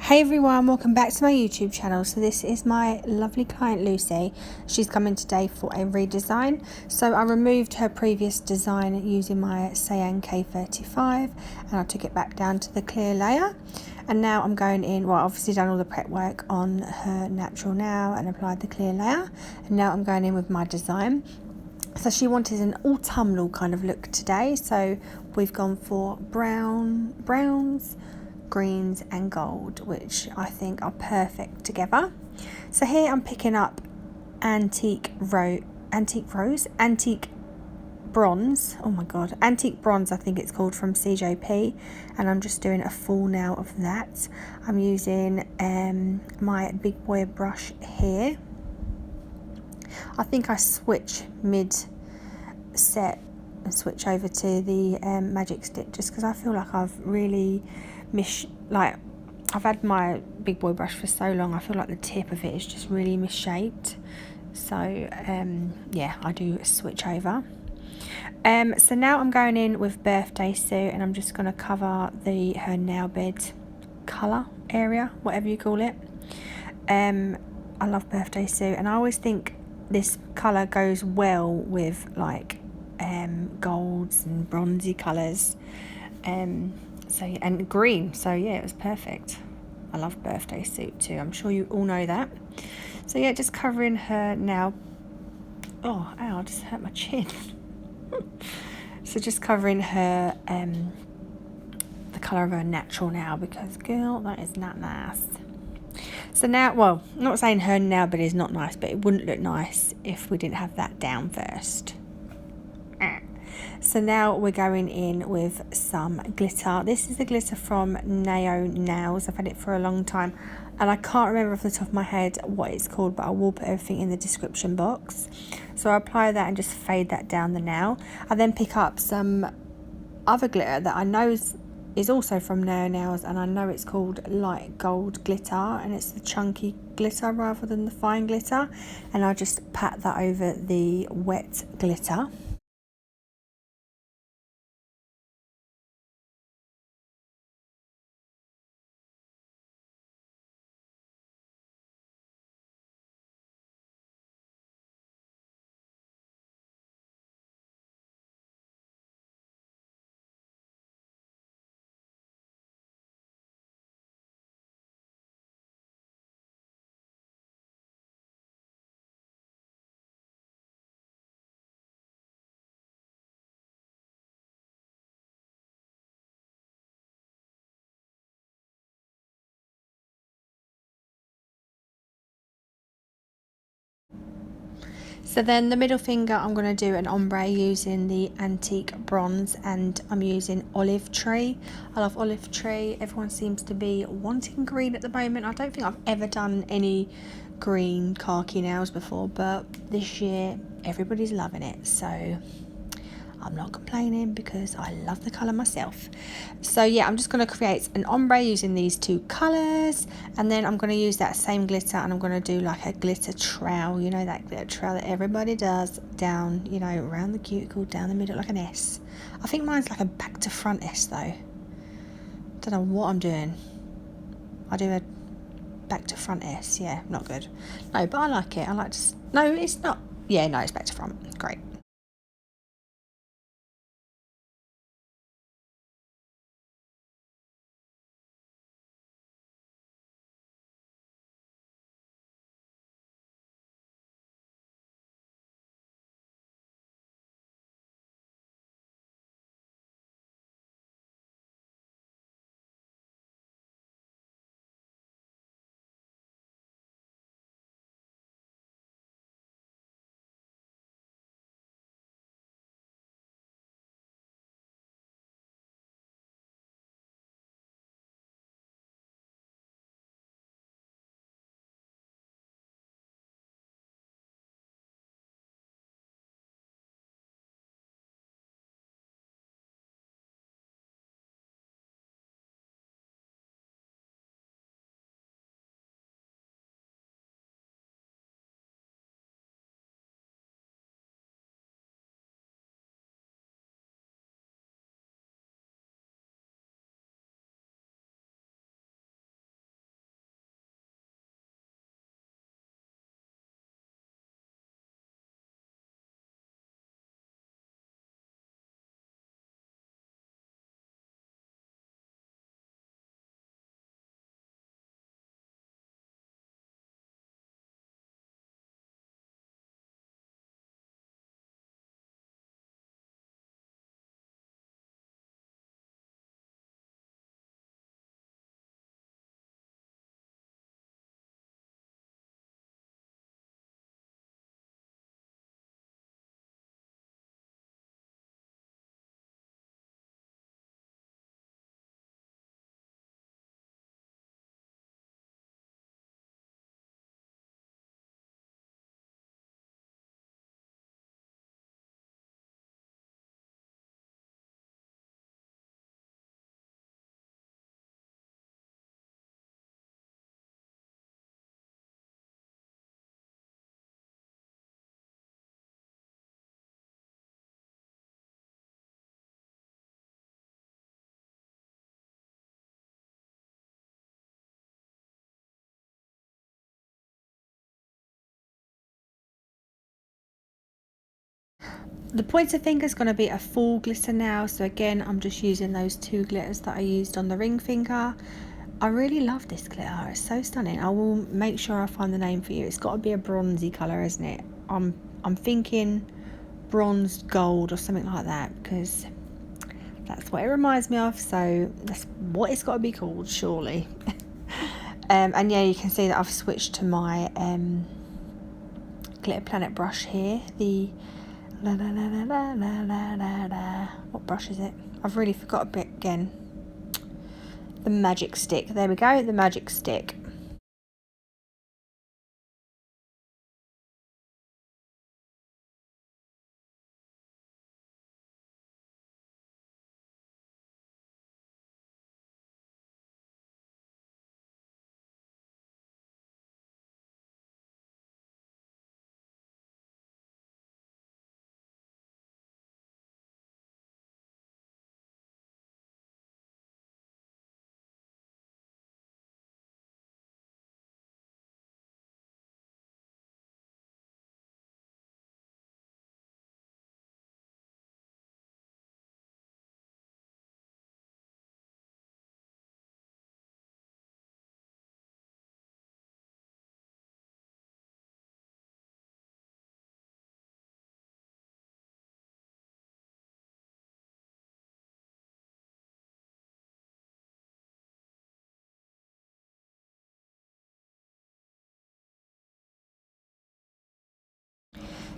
Hey everyone, welcome back to my YouTube channel. So this is my lovely client Lucy. She's coming today for a redesign. So I removed her previous design using my saeyang K35 and I took it back down to the clear layer. And now I'm going in, well, I've obviously done all the prep work on her natural now and applied the clear layer. And now I'm going in with my design. So she wanted an autumnal kind of look today. So we've gone for browns, greens and gold, which I think are perfect together. So here I'm picking up antique bronze, antique bronze I think it's called, from CJP, and I'm just doing a full now of that. I'm using my big boy brush here. I think I switch mid set and switch over to the magic stick just because I feel like I've really I've had my big boy brush for so long. I feel like the tip of it is just really misshaped. So yeah, I do switch over. So now I'm going in with birthday suit and I'm just going to cover her nail bed colour area, whatever you call it. I love birthday suit and I always think this colour goes well with like golds and bronzy colours. So and green, so yeah, it was perfect. I love birthday suit too, I'm sure you all know that. So yeah, just covering her now. Oh, ow, I just hurt my chin. So just covering her the colour of her natural now, because girl, that is not nice. So now, well, I'm not saying her nail bed is not nice, but it wouldn't look nice if we didn't have that down first. So now we're going in with some glitter. This is the glitter from Naio Nails. I've had it for a long time and I can't remember off the top of my head what it's called, but I will put everything in the description box. So I apply that and just fade that down the nail. I then pick up some other glitter that I know is also from Naio Nails, and I know it's called light gold glitter, and it's the chunky glitter rather than the fine glitter, and I just pat that over the wet glitter. So then the middle finger, I'm going to do an ombre using the antique bronze, and I'm using olive tree. I love olive tree. Everyone seems to be wanting green at the moment. I don't think I've ever done any green khaki nails before, but this year everybody's loving it. So I'm not complaining because I love the colour myself. So yeah, I'm just going to create an ombre using these two colours, and then I'm going to use that same glitter and I'm going to do like a glitter trowel, you know, that glitter trowel that everybody does down, you know, around the cuticle, down the middle like an S. I think mine's like a back to front S though. Don't know what I'm doing. I do a back to front S, yeah, not good. No, but I like it. I like to, no, it's not, yeah, no, it's back to front, great. The pointer finger is going to be a full glitter now, so again I'm just using those 2 glitters that I used on the ring finger. I really love this glitter, it's so stunning. I will make sure I find the name for you. It's got to be a bronzy colour, isn't it? I'm thinking bronze gold or something like that, because that's what it reminds me of, so that's what it's got to be called, surely. And yeah, you can see that I've switched to my Glitter Planet brush here, the what brush is it? I've really forgot a bit again. The magic stick, there we go, the magic stick.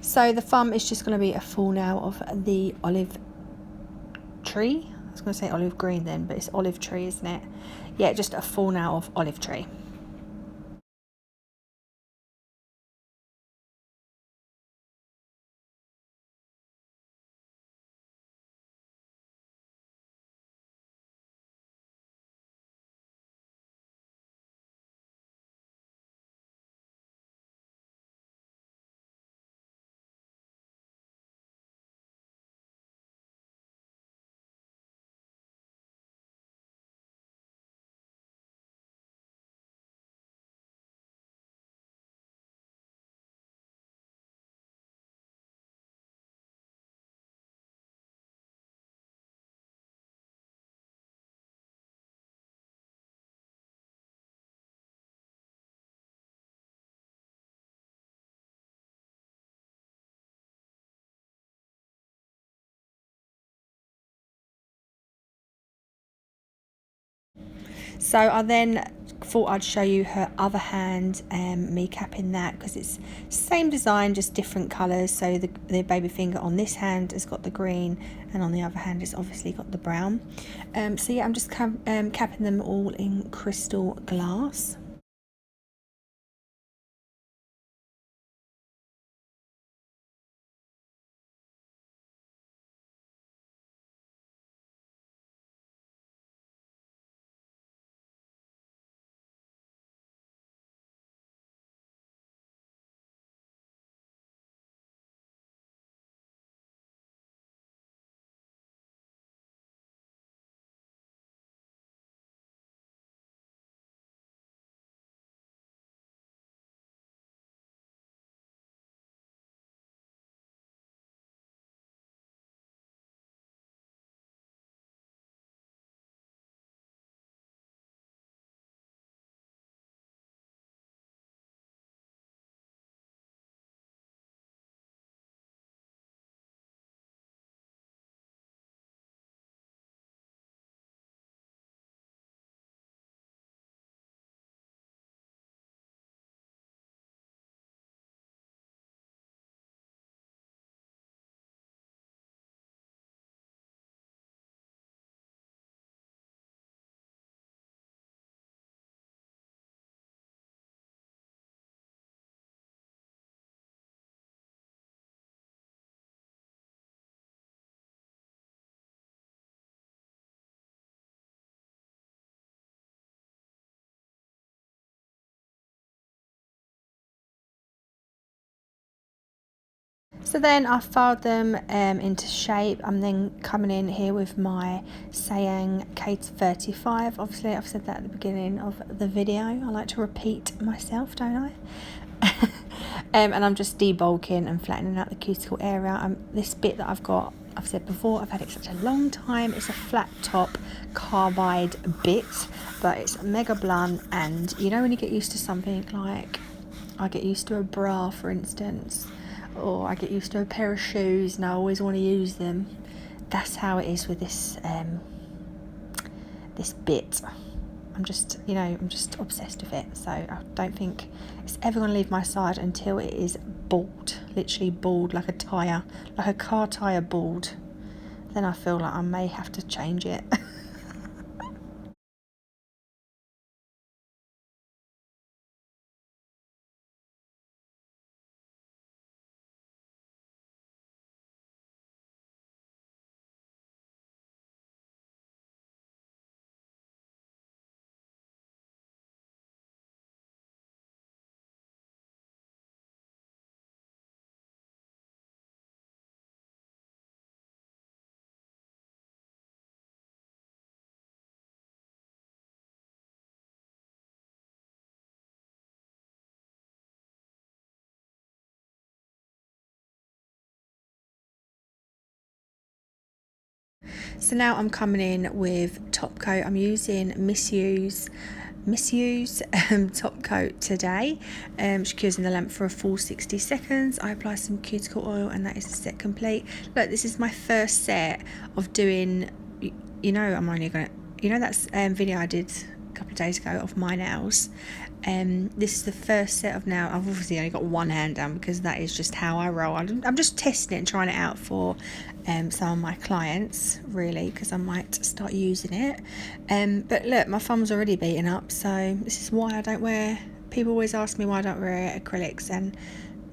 So the thumb is just going to be a full now of the olive tree. I was going to say olive green then, but it's olive tree, isn't it? Yeah, just a full now of olive tree. So I then thought I'd show you her other hand, me capping that, because it's same design, just different colours. So the baby finger on this hand has got the green, and on the other hand it's obviously got the brown. So yeah, I'm just capping them all in crystal glass. So then I filed them into shape. I'm then coming in here with my saeyang K35. Obviously I've said that at the beginning of the video. I like to repeat myself, don't I? And I'm just debulking and flattening out the cuticle area. This bit that I've got, I've said before, I've had it such a long time. It's a flat top carbide bit, but it's mega blunt. And you know when you get used to something, like I get used to a bra, for instance, or I get used to a pair of shoes and I always want to use them. That's how it is with this this bit. I'm just obsessed with it. So I don't think it's ever going to leave my side until it is bald, literally bald, like a tyre, like a car tyre bald. Then I feel like I may have to change it. So now I'm coming in with top coat. I'm using Misuse top coat today. She cures in the lamp for a full 60 seconds. I apply some cuticle oil and that is the set complete. Look, this is my first set of doing, I'm only gonna, that's video I did a couple of days ago of my nails. This is the first set of nails. I've obviously only got one hand done because that is just how I roll. I'm just testing it and trying it out for some of my clients, really, because I might start using it. But look, my thumb's already beaten up, so this is why I don't wear. People always ask me why I don't wear acrylics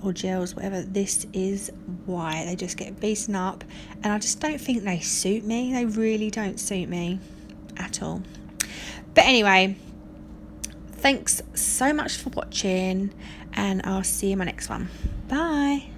or gels, whatever. This is why. They just get beaten up, and I just don't think they suit me. They really don't suit me at all. But anyway, thanks so much for watching, and I'll see you in my next one. Bye.